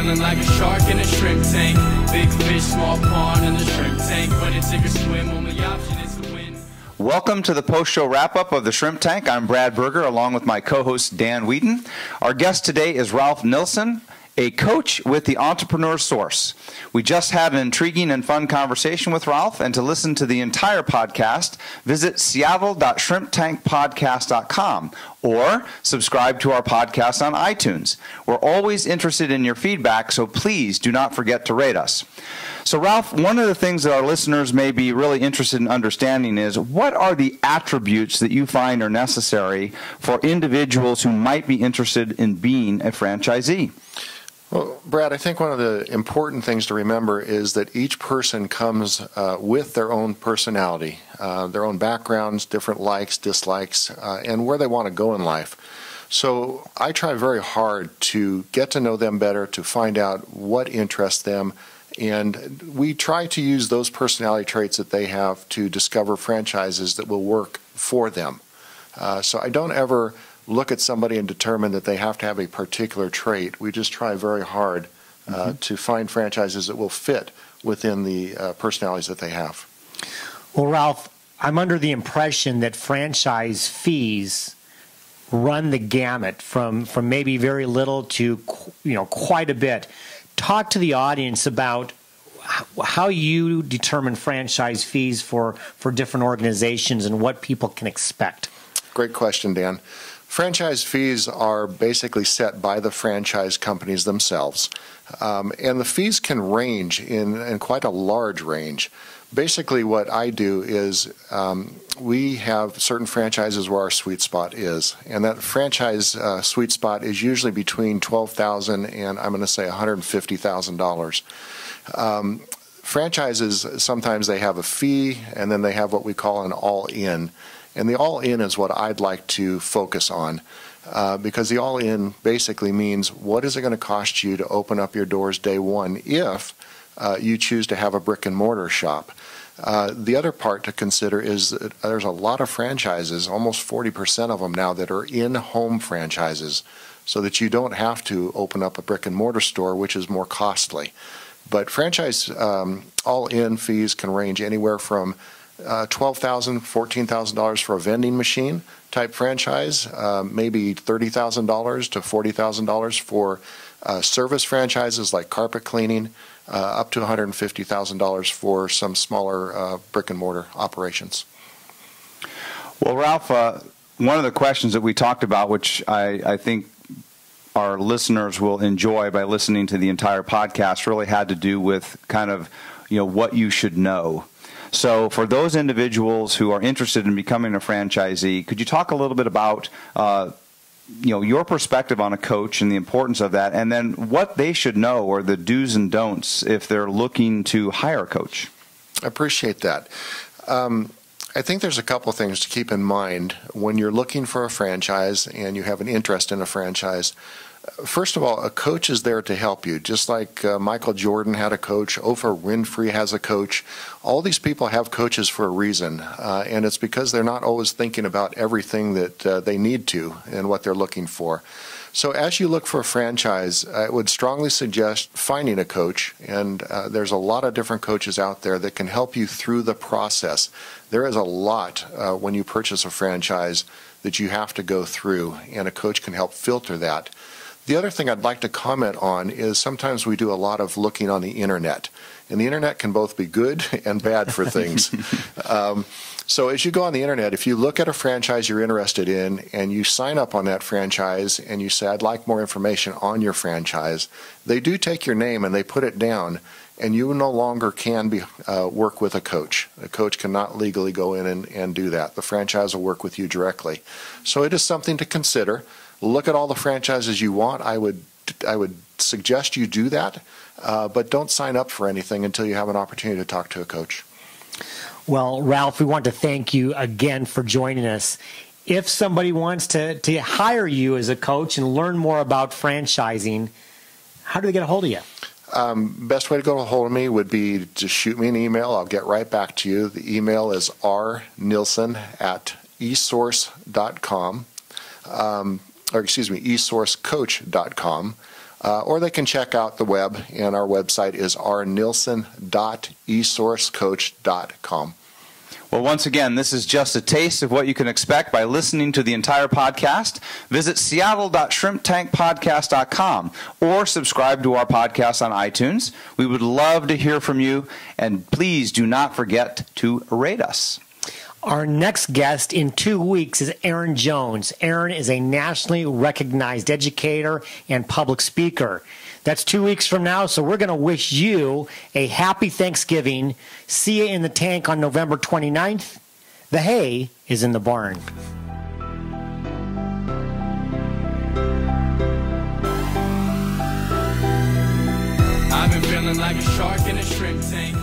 feeling like a shark in a shrimp tank. Big fish, small pond in the shrimp tank. When it's sink or swim, only option is to win. Welcome to the post-show wrap-up of the Shrimp Tank. I'm Brad Berger, along with my co-host Dan Wheaton. Our guest today is Ralph Nilssen, a coach with the Entrepreneur Source. We just had an intriguing and fun conversation with Ralph, and to listen to the entire podcast, visit seattle.shrimptankpodcast.com or subscribe to our podcast on iTunes. We're always interested in your feedback, so please do not forget to rate us. So, Ralph, one of the things that our listeners may be really interested in understanding is, what are the attributes that you find are necessary for individuals who might be interested in being a franchisee? Well, Brad, I think one of the important things to remember is that each person comes with their own personality, their own backgrounds, different likes, dislikes, and where they want to go in life. So I try very hard to get to know them better, to find out what interests them, and we try to use those personality traits that they have to discover franchises that will work for them. So I don't ever look at somebody and determine that they have to have a particular trait. We just try very hard to find franchises that will fit within the personalities that they have. Well, Ralph, I'm under the impression that franchise fees run the gamut from maybe very little to quite a bit. Talk to the audience about how you determine franchise fees for different organizations and what people can expect. Great question, Dan. Franchise fees are basically set by the franchise companies themselves, and the fees can range in quite a large range. Basically, what I do is we have certain franchises where our sweet spot is, and that franchise sweet spot is usually between $12,000 and I'm going to say $150,000. Franchises, sometimes they have a fee, and then they have what we call an all-in. And the all-in is what I'd like to focus on, because the all-in basically means, what is it going to cost you to open up your doors day one if you choose to have a brick-and-mortar shop. The other part to consider is that there's a lot of franchises, almost 40% of them now, that are in-home franchises, so that you don't have to open up a brick-and-mortar store, which is more costly. But franchise all-in fees can range anywhere from $12,000, $14,000 for a vending machine type franchise, maybe $30,000 to $40,000 for service franchises like carpet cleaning, up to $150,000 for some smaller brick and mortar operations. Well, Ralph, one of the questions that we talked about, which I think our listeners will enjoy by listening to the entire podcast, really had to do with kind of what you should know. So for those individuals who are interested in becoming a franchisee, could you talk a little bit about your perspective on a coach and the importance of that, and then what they should know, or the do's and don'ts, if they're looking to hire a coach? I appreciate that. I think there's a couple of things to keep in mind when you're looking for a franchise and you have an interest in a franchise. First of all, a coach is there to help you, just like Michael Jordan had a coach, Oprah Winfrey has a coach. All these people have coaches for a reason, and it's because they're not always thinking about everything that they need to and what they're looking for. So as you look for a franchise, I would strongly suggest finding a coach, and there's a lot of different coaches out there that can help you through the process. There is a lot when you purchase a franchise that you have to go through, and a coach can help filter that. The other thing I'd like to comment on is sometimes we do a lot of looking on the internet, and the internet can both be good and bad for things. So as you go on the internet, if you look at a franchise you're interested in and you sign up on that franchise and you say, I'd like more information on your franchise, they do take your name and they put it down, and you no longer can work with a coach. A coach cannot legally go in and do that. The franchise will work with you directly. So it is something to consider. Look at all the franchises you want. I would suggest you do that, but don't sign up for anything until you have an opportunity to talk to a coach. Well, Ralph, we want to thank you again for joining us. If somebody wants to hire you as a coach and learn more about franchising, how do they get a hold of you? Best way to get a hold of me would be to shoot me an email. I'll get right back to you. The email is rnilssen@esource.com, or excuse me, esourcecoach.com. or they can check out the web, and our website is rnilssen.esourcecoach.com. Well, once again, this is just a taste of what you can expect by listening to the entire podcast. Visit seattle.shrimptankpodcast.com or subscribe to our podcast on iTunes. We would love to hear from you, and please do not forget to rate us. Our next guest in 2 weeks is Aaron Jones. Aaron is a nationally recognized educator and public speaker. That's 2 weeks from now, so we're going to wish you a happy Thanksgiving. See you in the tank on November 29th. The hay is in the barn. I've been feeling like a shark in a shrimp tank.